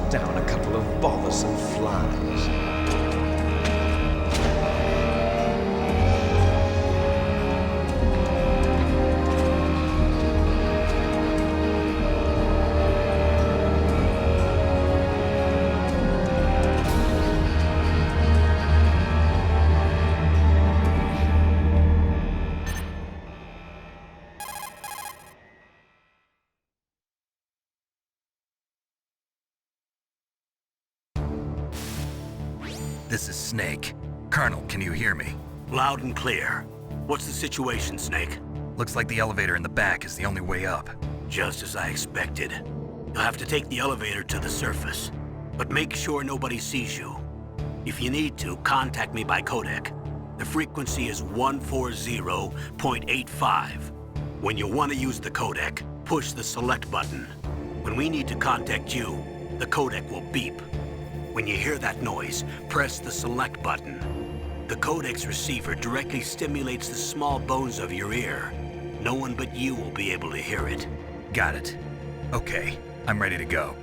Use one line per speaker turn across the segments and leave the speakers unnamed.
hunt down a couple of bothersome flies.
This is Snake. Colonel, can you hear me?
Loud and clear. What's the situation, Snake?
Looks like the elevator in the back is the only way up.
Just as I expected. You'll have to take the elevator to the surface. But make sure nobody sees you. If you need to, contact me by codec. The frequency is 140.85. When you want to use the codec, push the select button. When we need to contact you, the codec will beep. When you hear that noise, press the select button. The codec's receiver directly stimulates the small bones of your ear. No one but you will be able to hear it.
Got it. Okay, I'm ready to go.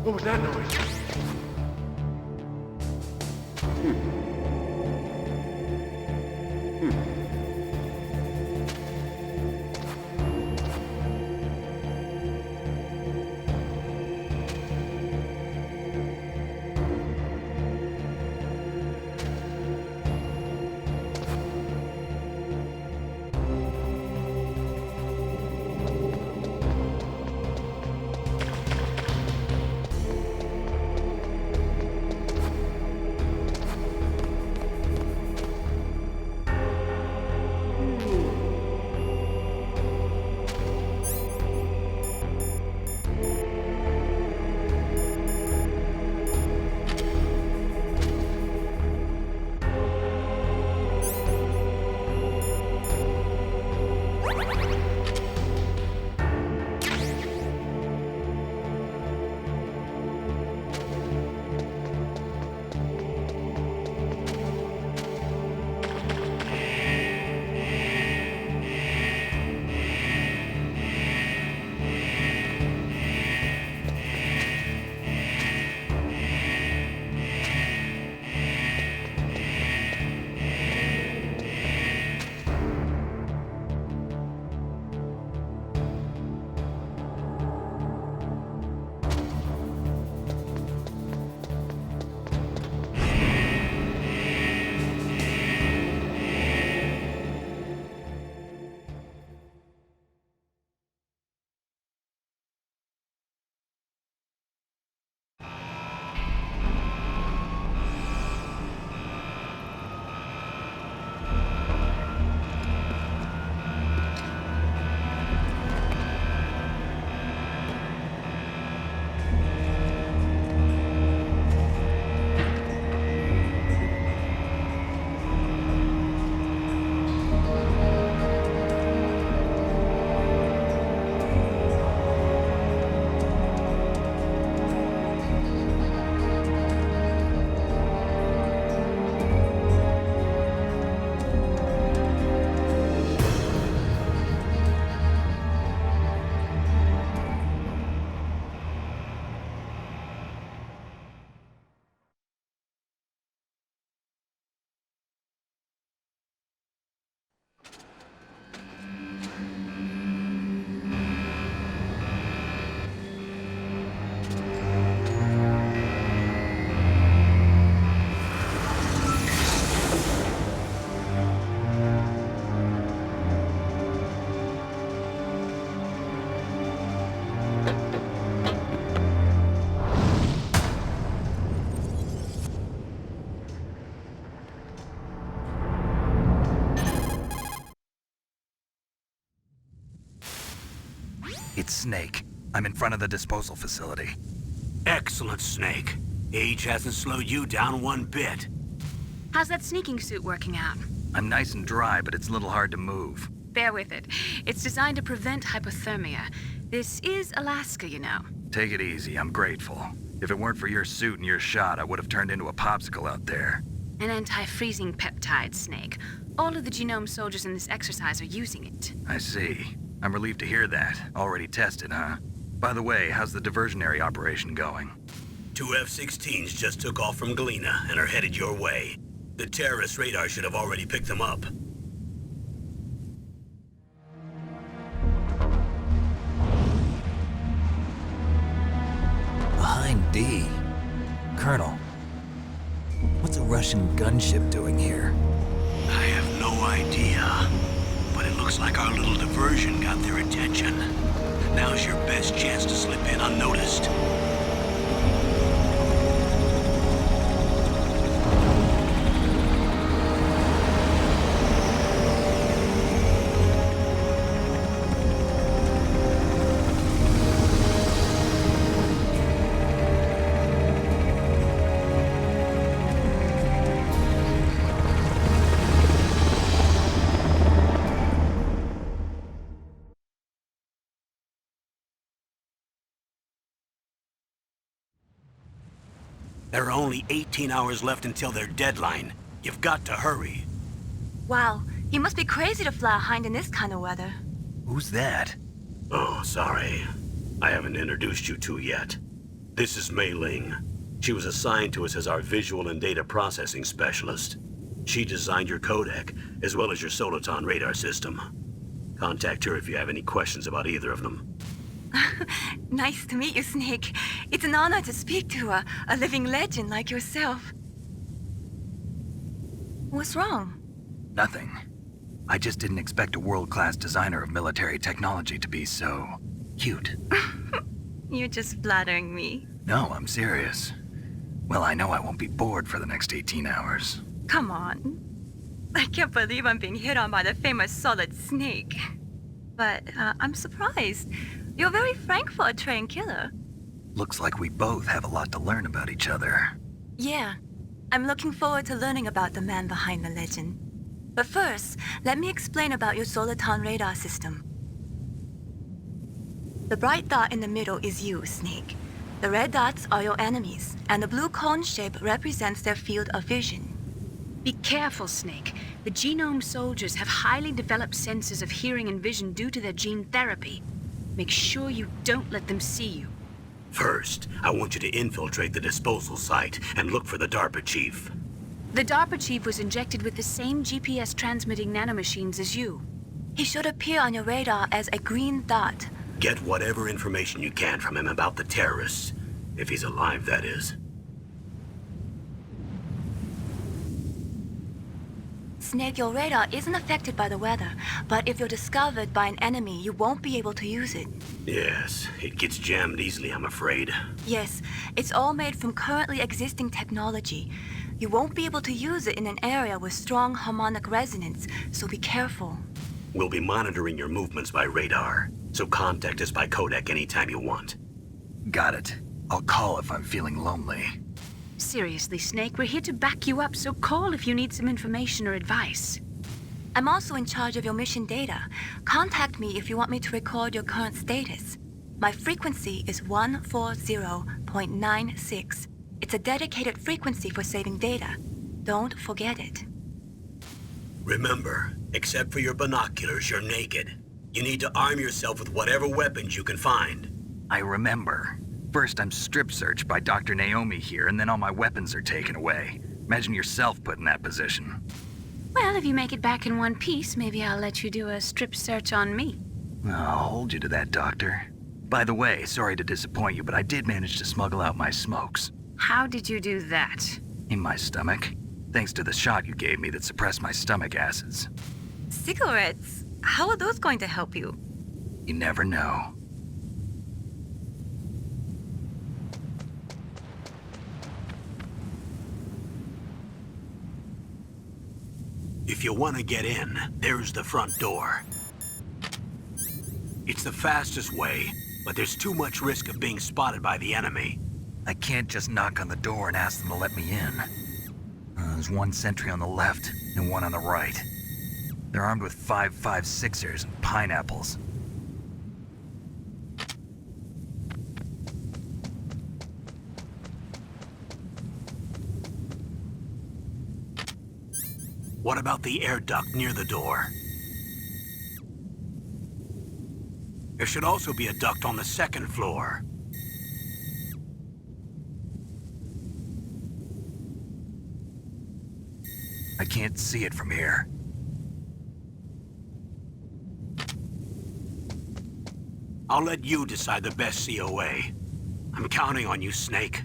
What was that noise?
It's Snake. I'm in front of the disposal facility.
Excellent, Snake. Age hasn't slowed you down one bit.
How's that sneaking suit working out?
I'm nice and dry, but it's a little hard to move.
Bear with it. It's designed to prevent hypothermia. This is Alaska, you know.
Take it easy, I'm grateful. If it weren't for your suit and your shot, I would have turned into a popsicle out there.
An anti-freezing peptide, Snake. All of the genome soldiers in this exercise are using it.
I see. I'm relieved to hear that. Already tested, huh? By the way, how's the diversionary operation going?
2 F-16s just took off from Galena and are headed your way. The terrorist radar should have already picked them up.
Behind D. Colonel, what's a Russian gunship doing here?
I have no idea, but it looks like our little diversion got their attention. Now's your best chance to slip in unnoticed. There are only 18 hours left until their deadline. You've got to hurry.
Wow, you must be crazy to fly a hind in this kind of weather.
Who's that?
Oh, sorry. I haven't introduced you to yet. This is Mei Ling. She was assigned to us as our visual and data processing specialist. She designed your codec, as well as your Soliton radar system. Contact her if you have any questions about either of them.
Nice to meet you, Snake. It's an honor to speak to a living legend like yourself. What's wrong?
Nothing. I just didn't expect a world-class designer of military technology to be so cute.
You're just flattering me.
No, I'm serious. Well, I know I won't be bored for the next 18 hours.
Come on. I can't believe I'm being hit on by the famous Solid Snake. But I'm surprised. You're very frank for a trained killer.
Looks like we both have a lot to learn about each other.
Yeah. I'm looking forward to learning about the man behind the legend. But first, let me explain about your Soliton radar system. The bright dot in the middle is you, Snake. The red dots are your enemies, and the blue cone shape represents their field of vision. Be careful, Snake. The genome soldiers have highly developed senses of hearing and vision due to their gene therapy. Make sure you don't let them see you.
First, I want you to infiltrate the disposal site and look for the DARPA chief.
The DARPA chief was injected with the same GPS transmitting nanomachines as you. He should appear on your radar as a green dot.
Get whatever information you can from him about the terrorists. If he's alive, that is.
Snake, your radar isn't affected by the weather, but if you're discovered by an enemy, you won't be able to use it.
Yes, it gets jammed easily, I'm afraid.
Yes, it's all made from currently existing technology. You won't be able to use it in an area with strong harmonic resonance, so be careful.
We'll be monitoring your movements by radar, so contact us by codec anytime you want.
Got it. I'll call if I'm feeling lonely.
Seriously, Snake, we're here to back you up, so call if you need some information or advice. I'm also in charge of your mission data. Contact me if you want me to record your current status. My frequency is 140.96. It's a dedicated frequency for saving data. Don't forget it.
Remember, except for your binoculars, you're naked. You need to arm yourself with whatever weapons you can find.
I remember. First, I'm strip searched by Dr. Naomi here, and then all my weapons are taken away. Imagine yourself put in that position.
Well, if you make it back in one piece, maybe I'll let you do a strip search on me.
I'll hold you to that, Doctor. By the way, sorry to disappoint you, but I did manage to smuggle out my smokes.
How did you do that?
In my stomach. Thanks to the shot you gave me that suppressed my stomach acids.
Cigarettes? How are those going to help you?
You never know.
If you want to get in, there's the front door. It's the fastest way, but there's too much risk of being spotted by the enemy.
I can't just knock on the door and ask them to let me in. There's one sentry on the left and one on the right. They're armed with 5.56ers and pineapples.
What about the air duct near the door? There should also be a duct on the second floor.
I can't see it from here.
I'll let you decide the best COA. I'm counting on you, Snake.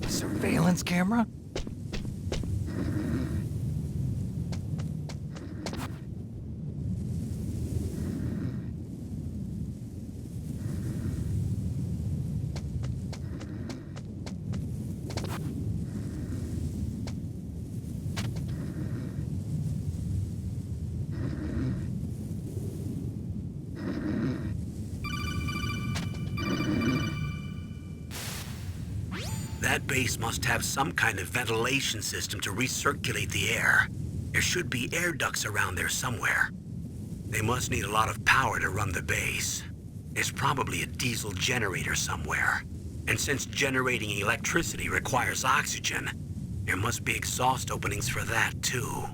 Surveillance camera?
That base must have some kind of ventilation system to recirculate the air. There should be air ducts around there somewhere. They must need a lot of power to run the base. There's probably a diesel generator somewhere. And since generating electricity requires oxygen, there must be exhaust openings for that too.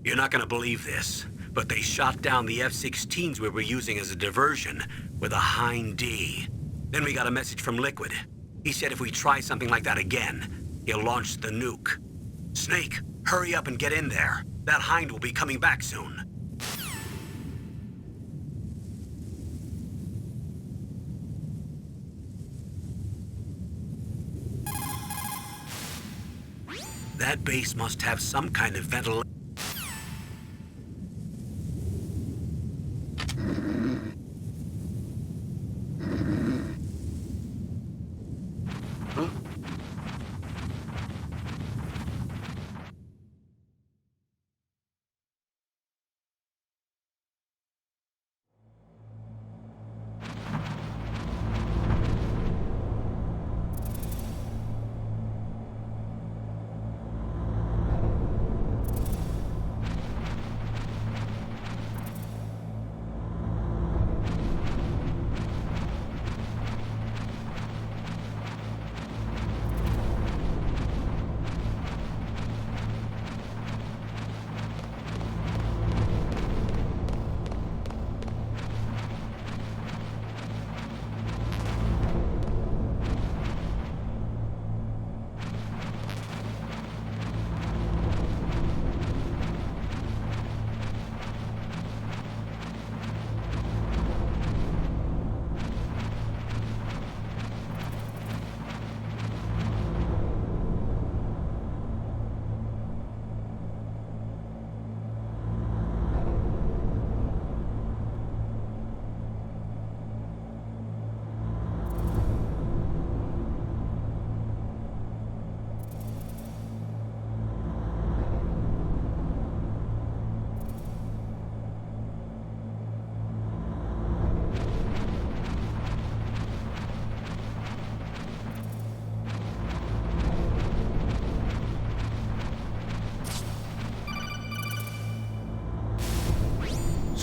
You're not gonna believe this, but they shot down the F-16s we were using as a diversion with a Hind D. Then we got a message from Liquid. He said if we try something like that again, he'll launch the nuke. Snake, hurry up and get in there. That Hind will be coming back soon. That base must have some kind of ventilation.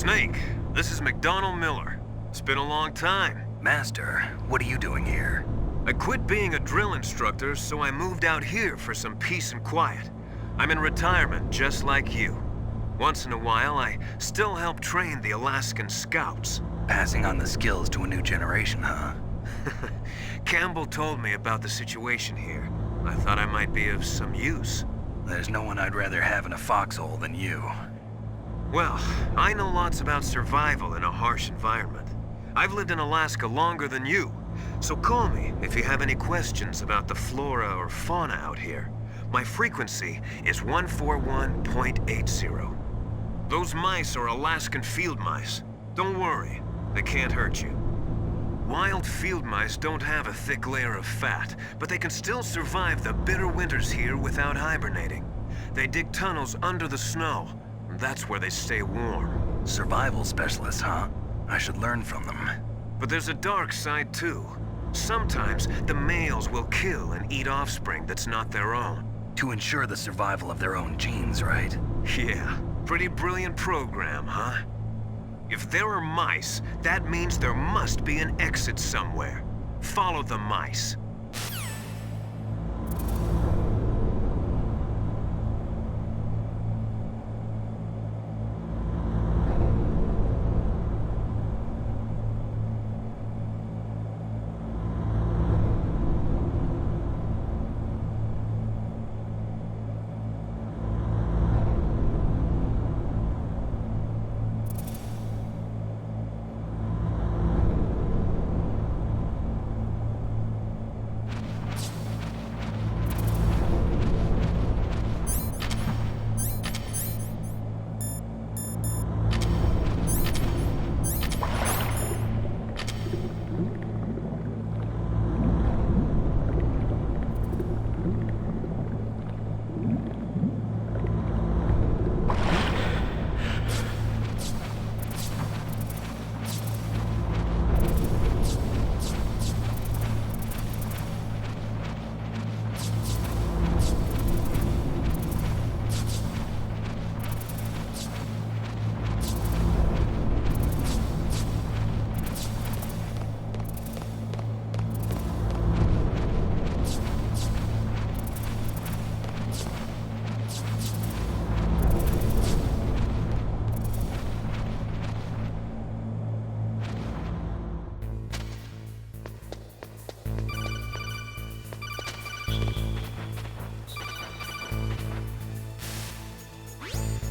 Snake, this is McDonald Miller. It's been a long time.
Master, what are you doing here?
I quit being a drill instructor, so I moved out here for some peace and quiet. I'm in retirement, just like you. Once in a while, I still help train the Alaskan Scouts.
Passing on the skills to a new generation, huh?
Campbell told me about the situation here. I thought I might be of some use.
There's no one I'd rather have in a foxhole than you.
Well, I know lots about survival in a harsh environment. I've lived in Alaska longer than you, so call me if you have any questions about the flora or fauna out here. My frequency is 141.80. Those mice are Alaskan field mice. Don't worry, they can't hurt you. Wild field mice don't have a thick layer of fat, but they can still survive the bitter winters here without hibernating. They dig tunnels under the snow. That's where they stay warm.
Survival specialists, huh? I should learn from them.
But there's a dark side too. Sometimes the males will kill and eat offspring that's not their own.
To ensure the survival of their own genes, right?
Yeah, pretty brilliant program, huh? If there are mice, that means there must be an exit somewhere. Follow the mice.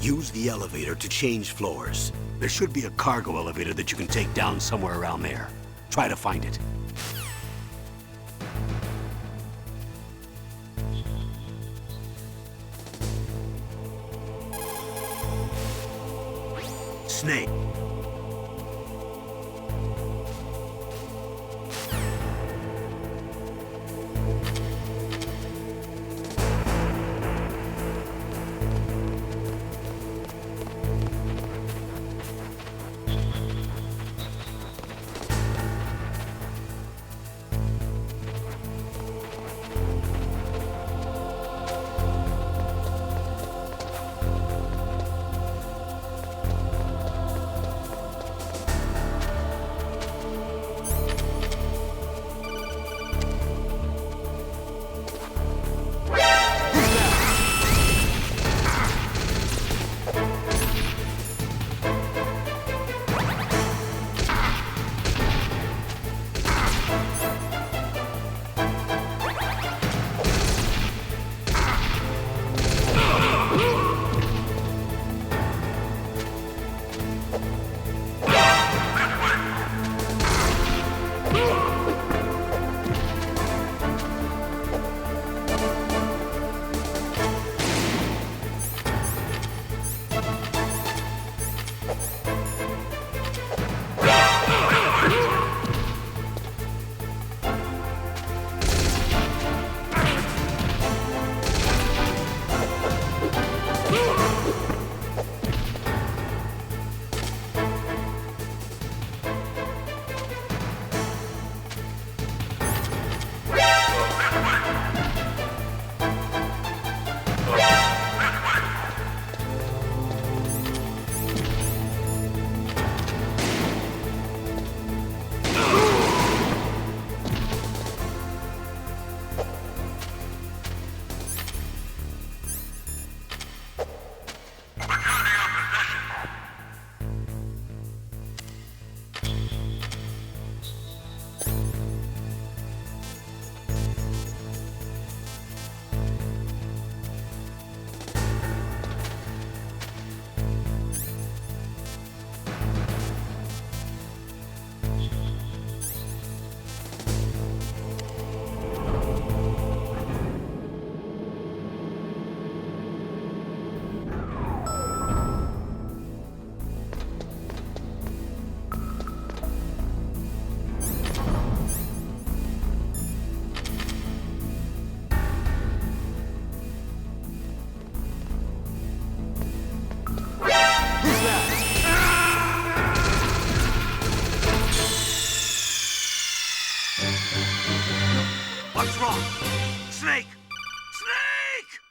Use the elevator to change floors. There should be a cargo elevator that you can take down somewhere around there. Try to find it. Snake.
What's wrong? Snake! Snake!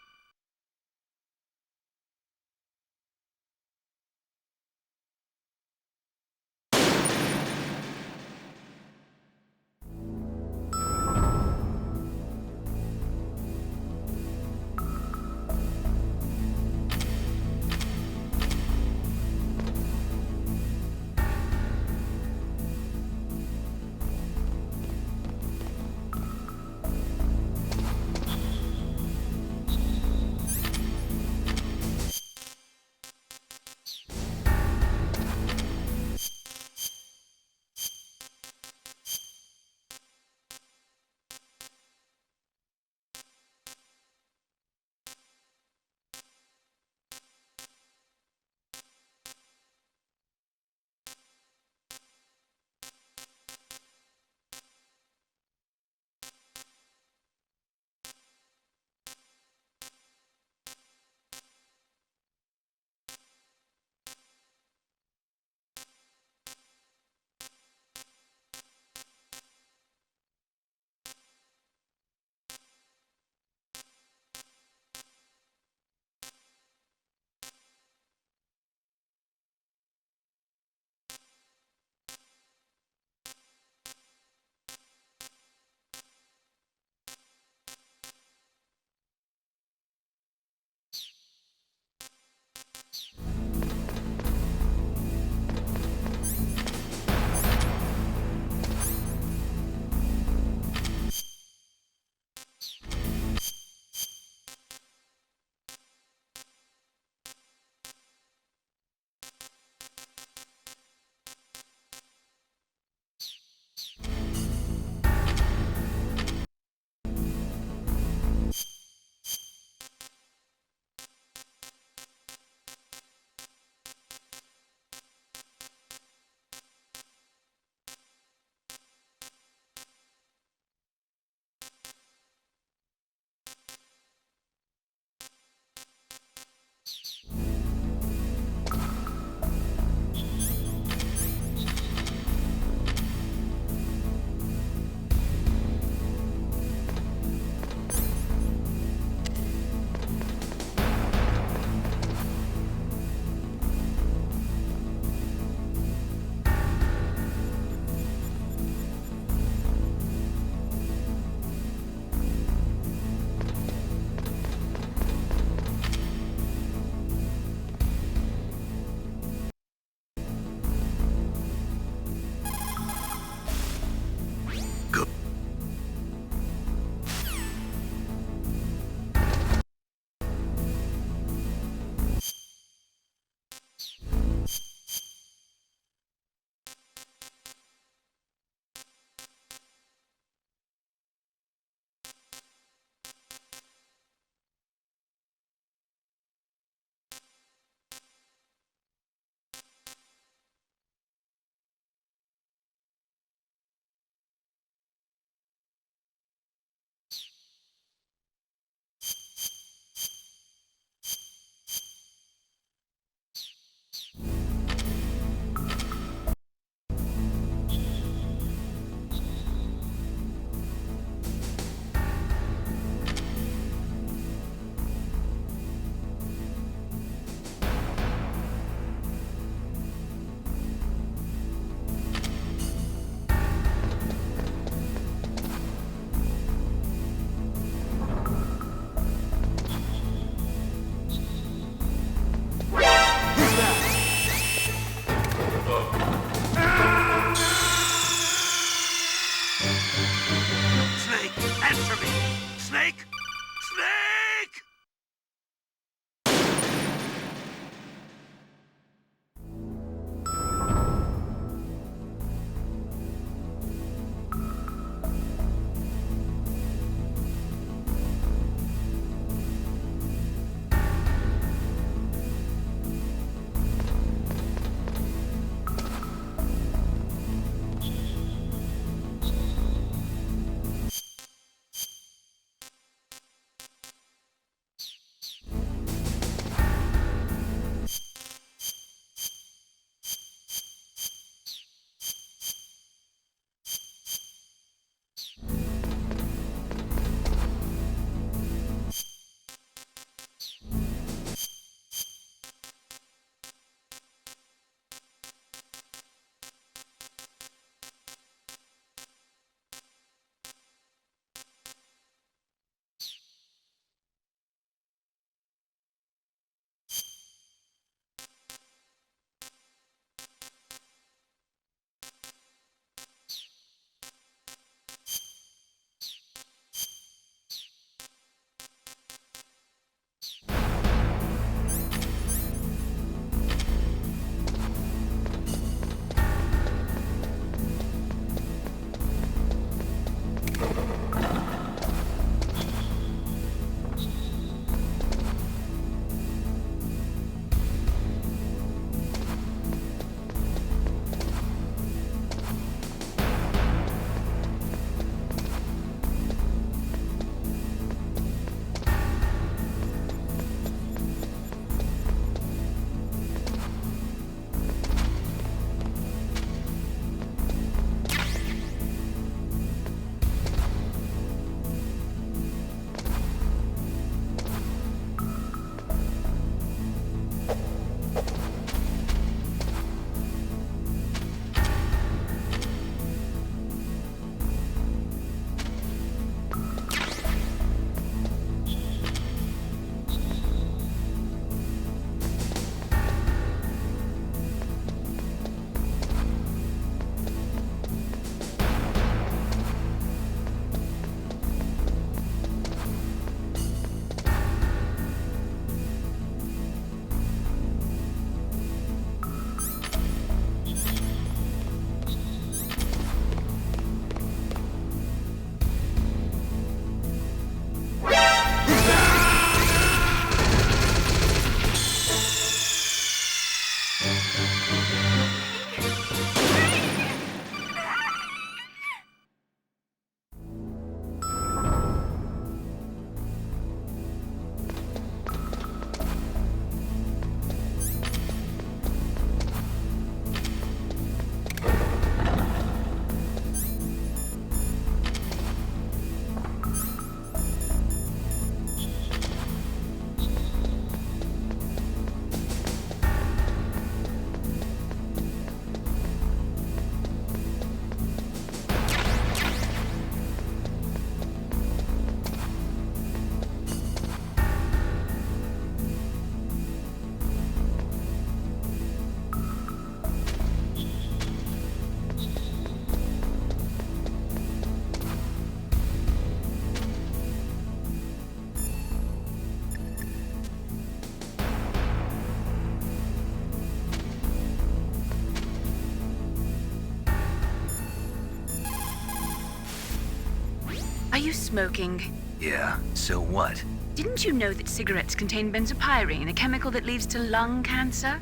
you smoking?
Yeah, so what?
Didn't you know that cigarettes contain benzopyrene, a chemical that leads to lung cancer?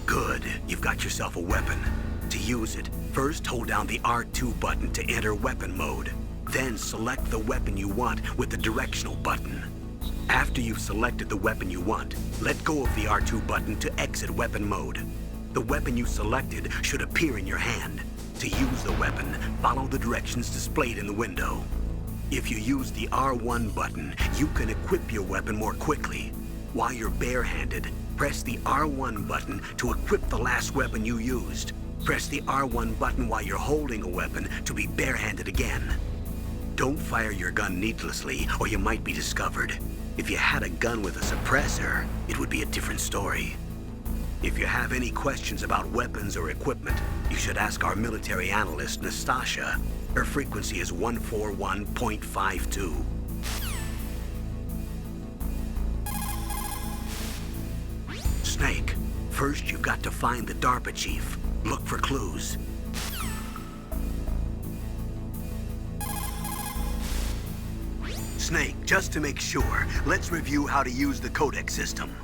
Good. You've got yourself a weapon. To use it, first hold down the R2 button to enter weapon mode. Then select the weapon you want with the directional button. After you've selected the weapon you want, let go of the R2 button to exit weapon mode. The weapon you selected should appear in your hand. To use the weapon, follow the directions displayed in the window. If you use the R1 button, you can equip your weapon more quickly. While you're barehanded, press the R1 button to equip the last weapon you used. Press the R1 button while you're holding a weapon to be barehanded again. Don't fire your gun needlessly, or you might be discovered. If you had a gun with a suppressor, it would be a different story. If you have any questions about weapons or equipment, you should ask our military analyst, Nastasha. Her frequency is 141.52. Snake, first you've got to find the DARPA chief. Look for clues. Snake, just to make sure, let's review how to use the codec system.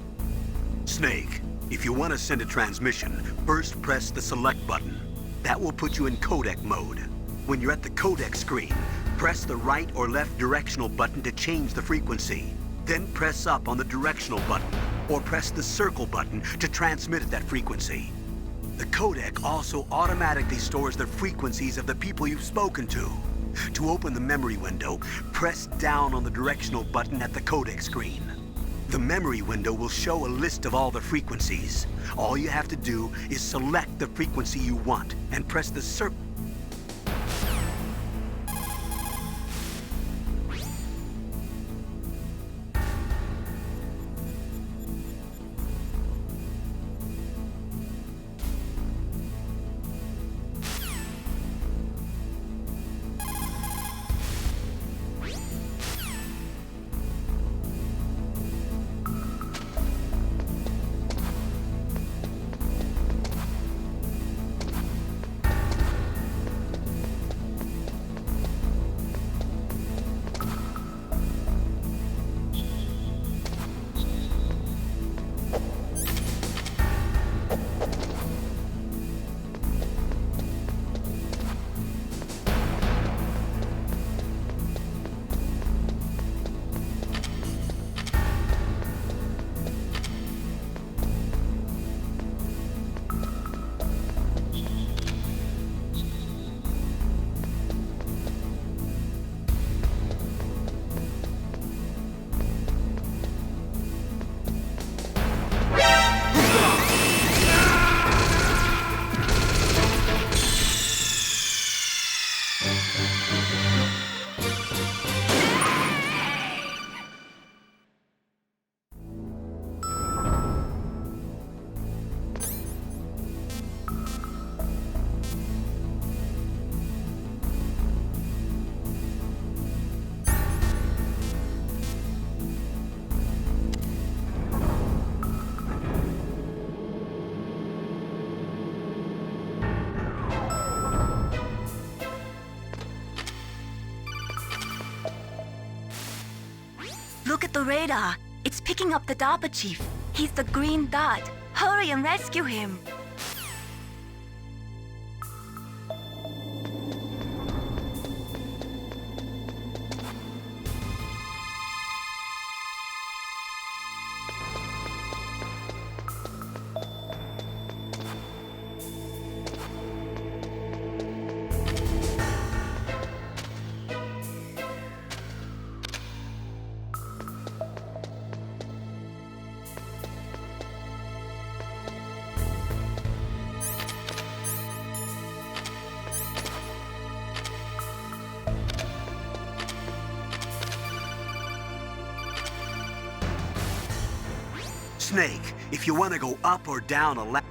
Snake, if you want to send a transmission, first press the select button. That will put you in codec mode. When you're at the codec screen, press the right or left directional button to change the frequency. Then press up on the directional button, or press the circle button to transmit at that frequency. The codec also automatically stores the frequencies of the people you've spoken to. To open the memory window, press down on the directional button at the codec screen. The memory window will show a list of all the frequencies. All you have to do is select the frequency you want and press the circle.
Look at the radar. It's picking up the DARPA chief. He's the green dot. Hurry and rescue him.
Snake, if you want to go up or down a ladder,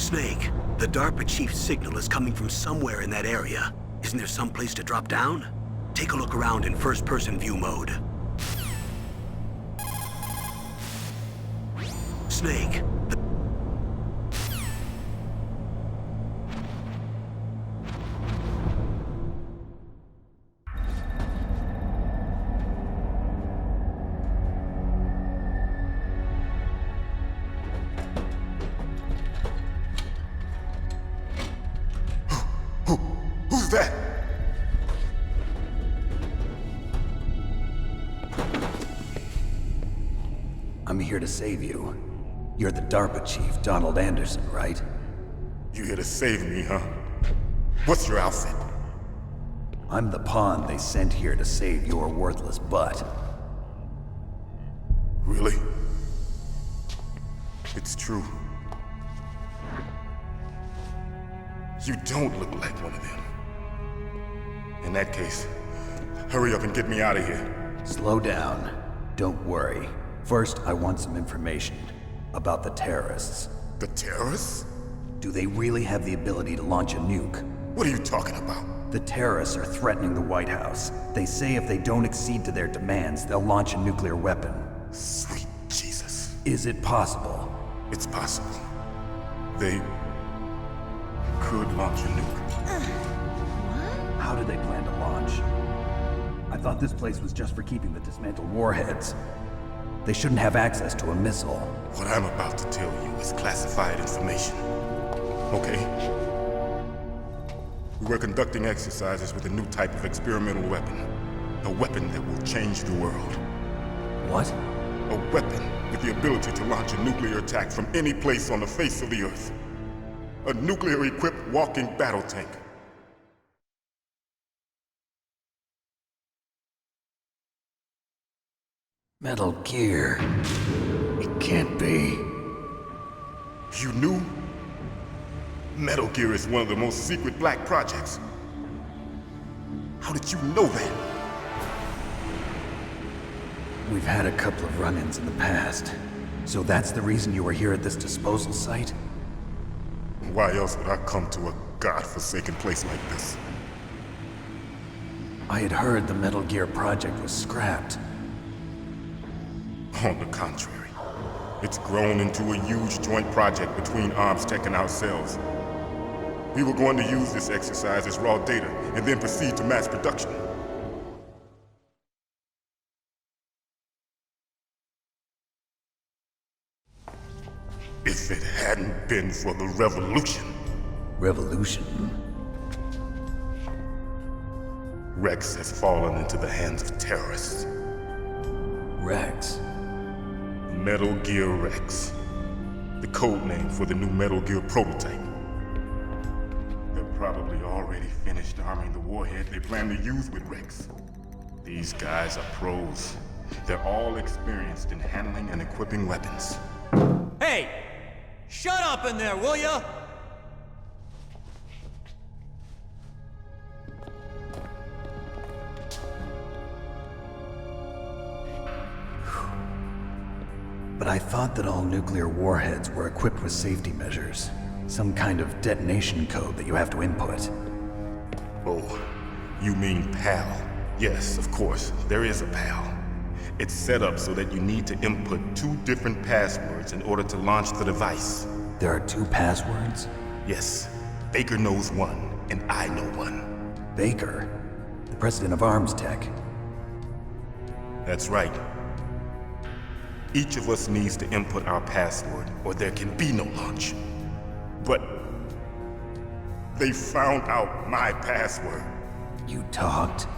Snake, the DARPA chief's signal is coming from somewhere in that area. Isn't there some place to drop down? Take a look around in first-person view mode. Snake,
Who's that?
I'm here to save you. You're the DARPA chief, Donald Anderson, right?
You here to save me, huh? What's your outfit?
I'm the pawn they sent here to save your worthless butt.
Really? It's true. You don't look like one of them. In that case, hurry up and get me out of here.
Slow down. Don't worry. First, I want some information about the terrorists.
The terrorists?
Do they really have the ability to launch a nuke?
What are you talking about?
The terrorists are threatening the White House. They say if they don't accede to their demands, they'll launch a nuclear weapon.
Sweet Jesus.
Is it possible?
It's possible. They could launch a nuke.
How do they plan to launch? I thought this place was just for keeping the dismantled warheads. They shouldn't have access to a missile.
What I'm about to tell you is classified information. Okay? We were conducting exercises with a new type of experimental weapon. A weapon that will change the world.
What?
A weapon with the ability to launch a nuclear attack from any place on the face of the Earth. A nuclear-equipped walking battle tank.
Metal Gear. It can't be.
You knew? Metal Gear is one of the most secret black projects. How did you know that?
We've had a couple of run-ins in the past. So that's the reason you were here at this disposal site?
Why else would I come to a godforsaken place like this?
I had heard the Metal Gear project was scrapped.
On the contrary, it's grown into a huge joint project between Arms Tech and ourselves. We were going to use this exercise as raw data and then proceed to mass production. If it hadn't been for the revolution,
Revolution?
Rex has fallen into the hands of terrorists.
Rex?
Metal Gear Rex. The code name for the new Metal Gear prototype. They're probably already finished arming the warhead they plan to use with Rex. These guys are pros. They're all experienced in handling and equipping weapons.
Hey! Shut up in there, will ya?
But I thought that all nuclear warheads were equipped with safety measures. Some kind of detonation code that you have to input.
Oh, you mean PAL? Yes, of course, there is a PAL. It's set up so that you need to input 2 different passwords in order to launch the device.
There are 2 passwords?
Yes, Baker knows one, and I know one.
Baker? The president of Arms Tech?
That's right. Each of us needs to input our password, or there can be no launch. But they found out my password.
You talked?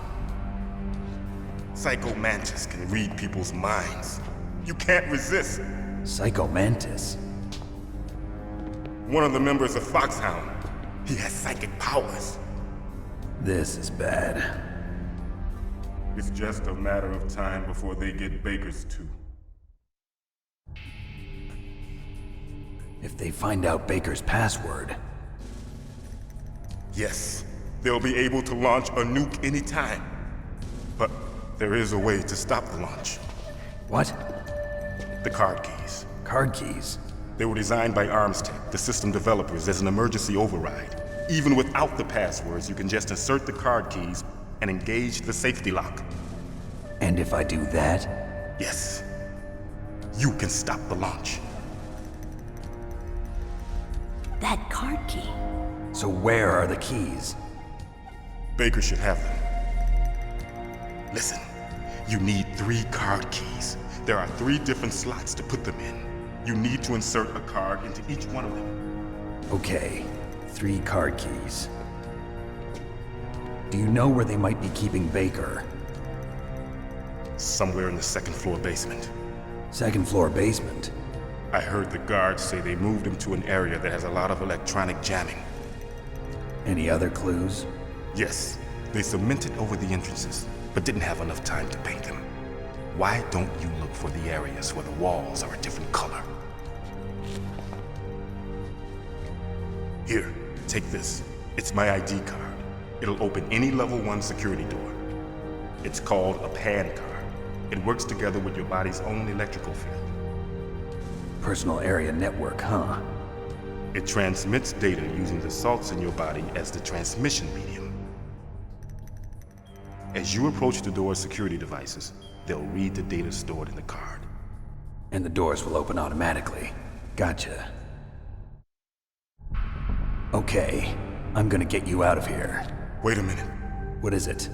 Psycho Mantis can read people's minds. You can't resist.
Psycho Mantis?
One of the members of Foxhound. He has psychic powers.
This is bad.
It's just a matter of time before they get Baker's too.
If they find out Baker's password...
Yes, they'll be able to launch a nuke anytime. But there is a way to stop the launch.
What?
The card keys.
Card keys?
They were designed by Armstech, the system developers, as an emergency override. Even without the passwords, you can just insert the card keys and engage the safety lock.
And if I do that?
Yes. You can stop the launch.
That card key.
So where are the keys?
Baker should have them. Listen, you need 3 card keys. There are 3 different slots to put them in. You need to insert a card into each one of them.
Okay, 3 card keys. Do you know where they might be keeping Baker?
Somewhere in the 2nd floor basement.
2nd floor basement?
I heard the guards say they moved him to an area that has a lot of electronic jamming.
Any other clues?
Yes, they cemented over the entrances, but didn't have enough time to paint them. Why don't you look for the areas where the walls are a different color? Here, take this. It's my ID card. It'll open any level 1 security door. It's called a PAN card. It works together with your body's own electrical field.
Personal area network, huh?
It transmits data using the salts in your body as the transmission medium. As you approach the door's security devices, they'll read the data stored in the card.
And the doors will open automatically. Gotcha. Okay, I'm gonna get you out of here.
Wait a minute.
What is it?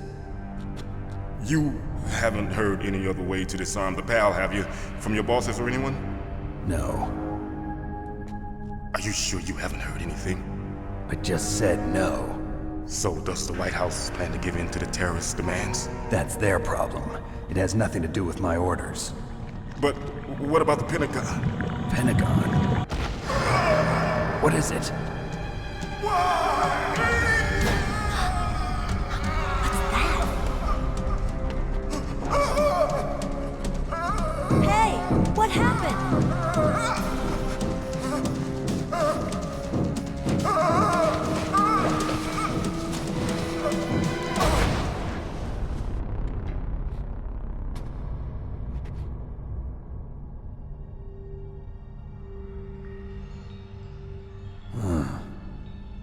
You haven't heard any other way to disarm the PAL, have you? From your bosses or anyone?
No.
Are you sure you haven't heard anything?
I just said no.
So does the White House plan to give in to the terrorists' demands?
That's their problem. It has nothing to do with my orders.
But what about the Pentagon?
Pentagon? What is it?
Hey, what happened?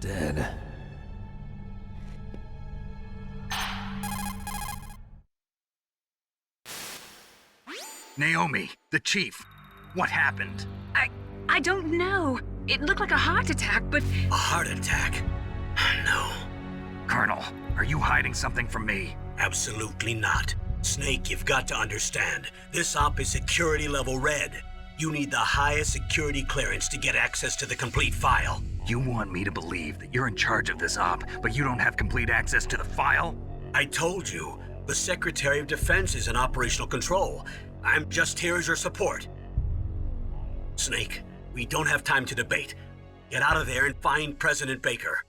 Dead.
Naomi, the chief. What happened?
I don't know. It looked like a heart attack, but
A heart attack? No,
Colonel, are you hiding something from me?
absolutely not. Snake, you've got to understand. This op is security level red. You need the highest security clearance to get access to the complete file.
You want me to believe that you're in charge of this op, but you don't have complete access to the file?
I told you, the Secretary of Defense is in operational control. I'm just here as your support. Snake, we don't have time to debate. Get out of there and find President Baker.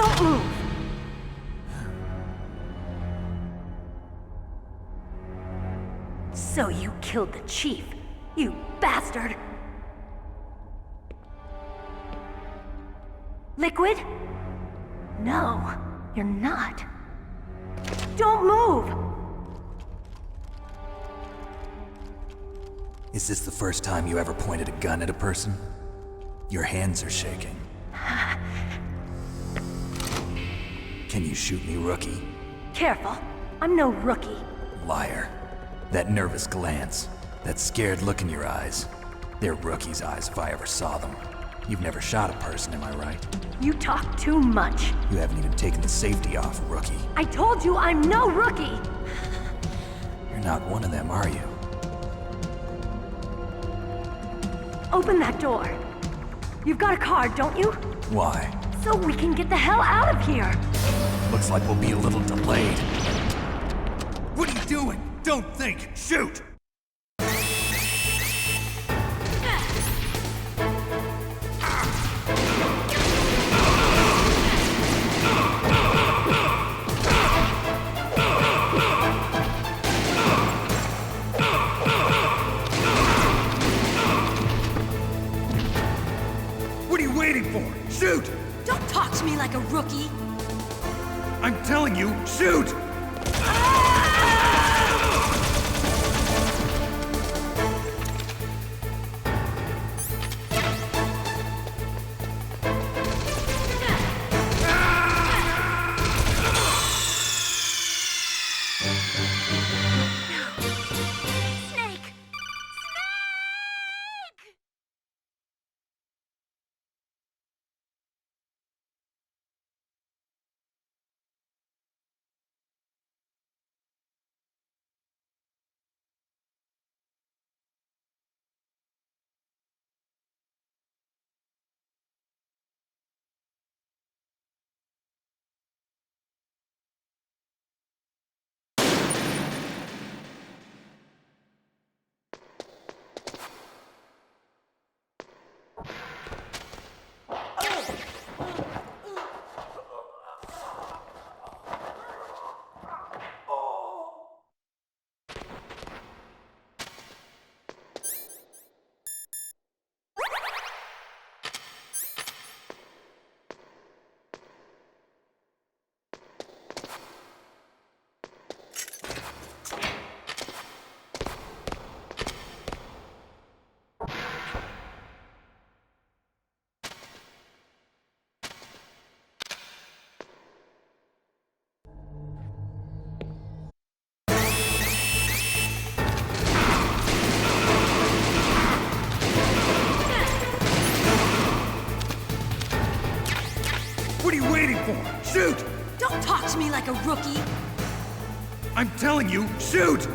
Don't move! So you killed the chief, you bastard! Liquid? No, you're not. Don't move!
Is this the first time you ever pointed a gun at a person? Your hands are shaking. Can you shoot me, rookie?
Careful, I'm no rookie.
Liar. That nervous glance, that scared look in your eyes. They're rookie's eyes if I ever saw them. You've never shot a person, am I right?
You talk too much.
You haven't even taken the safety off, rookie.
I told you I'm no rookie!
You're not one of them, are you?
Open that door. You've got a card, don't you?
Why?
So we can get the hell out of here!
Looks like we'll be a little delayed.
What are you doing? Don't think! Shoot! What are you waiting for? Shoot!
Don't talk to me like a rookie!
I'm telling you, shoot!
Snake!
What are you waiting for? Shoot!
Don't talk to me like a rookie!
I'm telling you, shoot!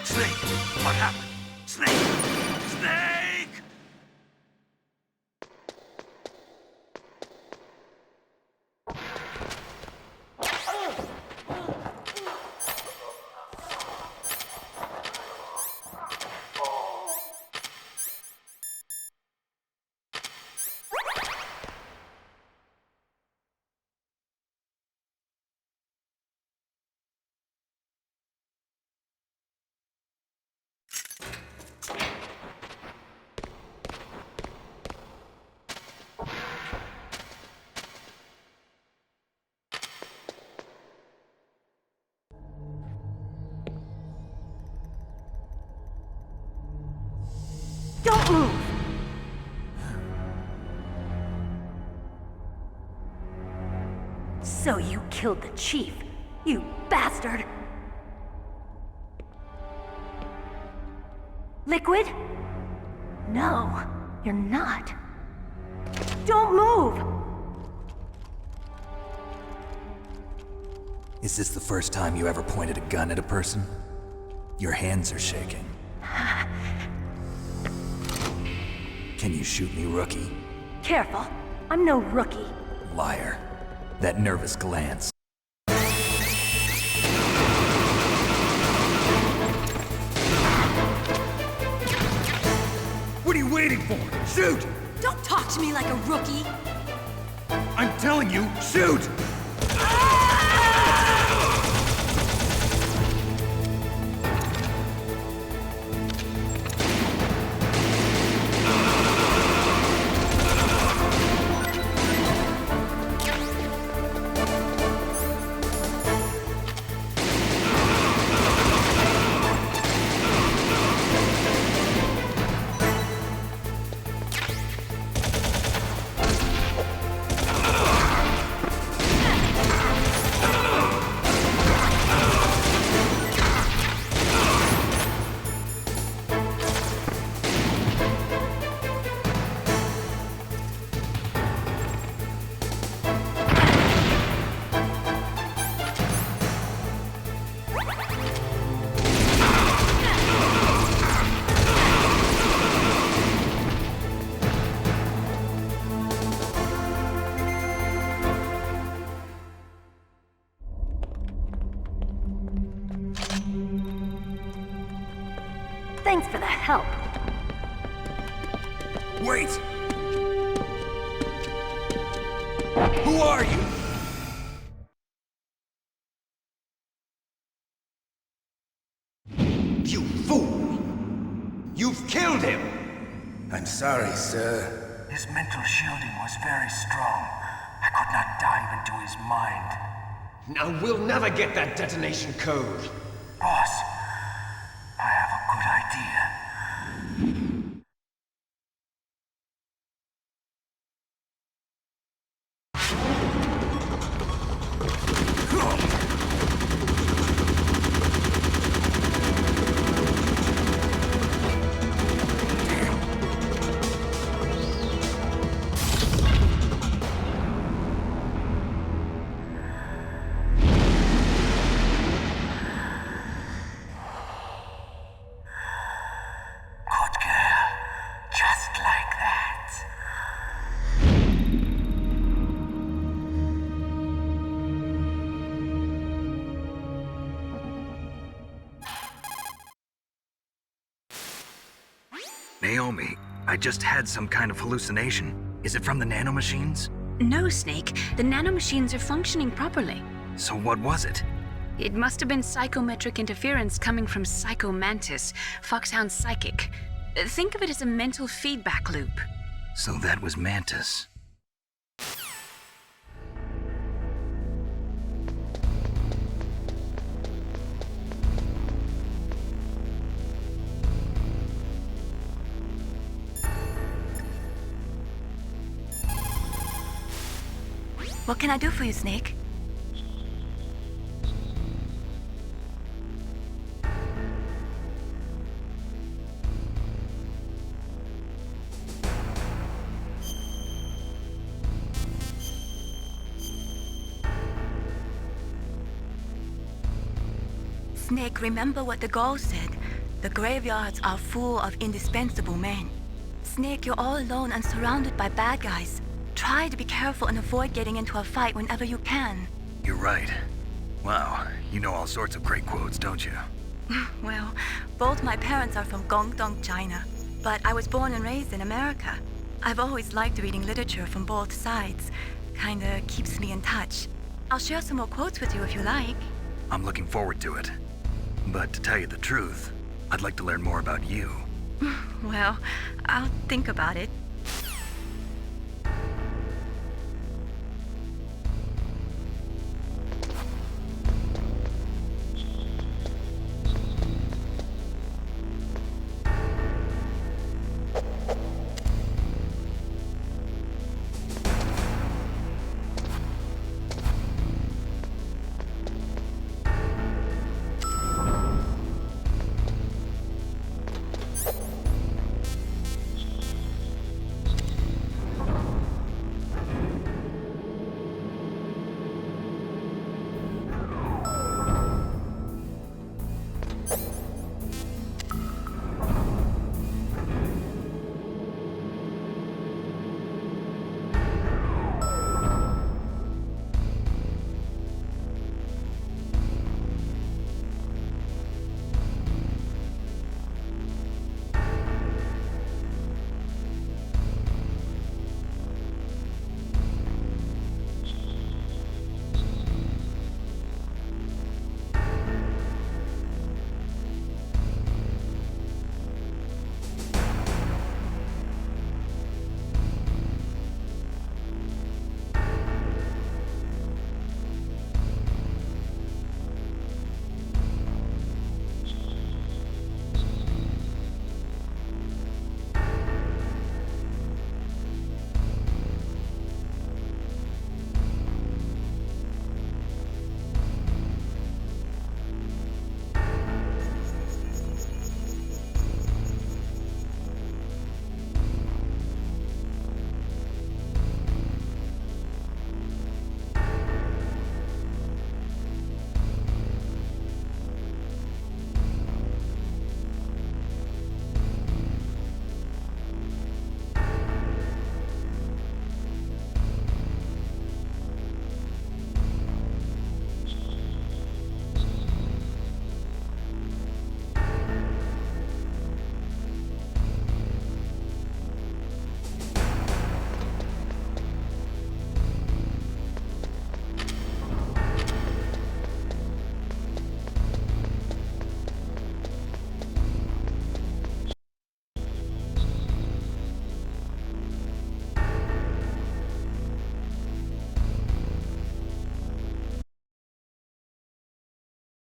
Snake! What happened? Snake! Snake!
Don't move! So you killed the chief, you bastard! Liquid? No, you're not. Don't move!
Is this the first time you ever pointed a gun at a person? Your hands are shaking. Can you shoot me, rookie?
Careful, I'm no rookie.
Liar. That nervous glance.
What are you waiting for? Shoot!
Don't talk to me like a rookie.
I'm telling you, shoot!
Thanks for the help.
Wait! Who are you?
You fool! You've killed him!
I'm sorry, sir.
His mental shielding was very strong. I could not dive into his mind.
Now we'll never get that detonation code.
Boss, I have a good idea.
Naomi, I just had some kind of hallucination. Is it from the nanomachines?
No, Snake. The nanomachines are functioning properly.
So what was it?
It must have been psychometric interference coming from Psycho Mantis, Foxhound's psychic. Think of it as a mental feedback loop.
So that was Mantis.
What can I do for you, Snake? Snake, remember what the Gaul said. The graveyards are full of indispensable men. Snake, you're all alone and surrounded by bad guys. Try to be careful and avoid getting into a fight whenever you can.
You're right. Wow, you know all sorts of great quotes, don't you?
Well, both my parents are from Guangdong, China, but I was born and raised in America. I've always liked reading literature from both sides. Kinda keeps me in touch. I'll share some more quotes with you if you like.
I'm looking forward to it. But to tell you the truth, I'd like to learn more about you.
Well, I'll think about it.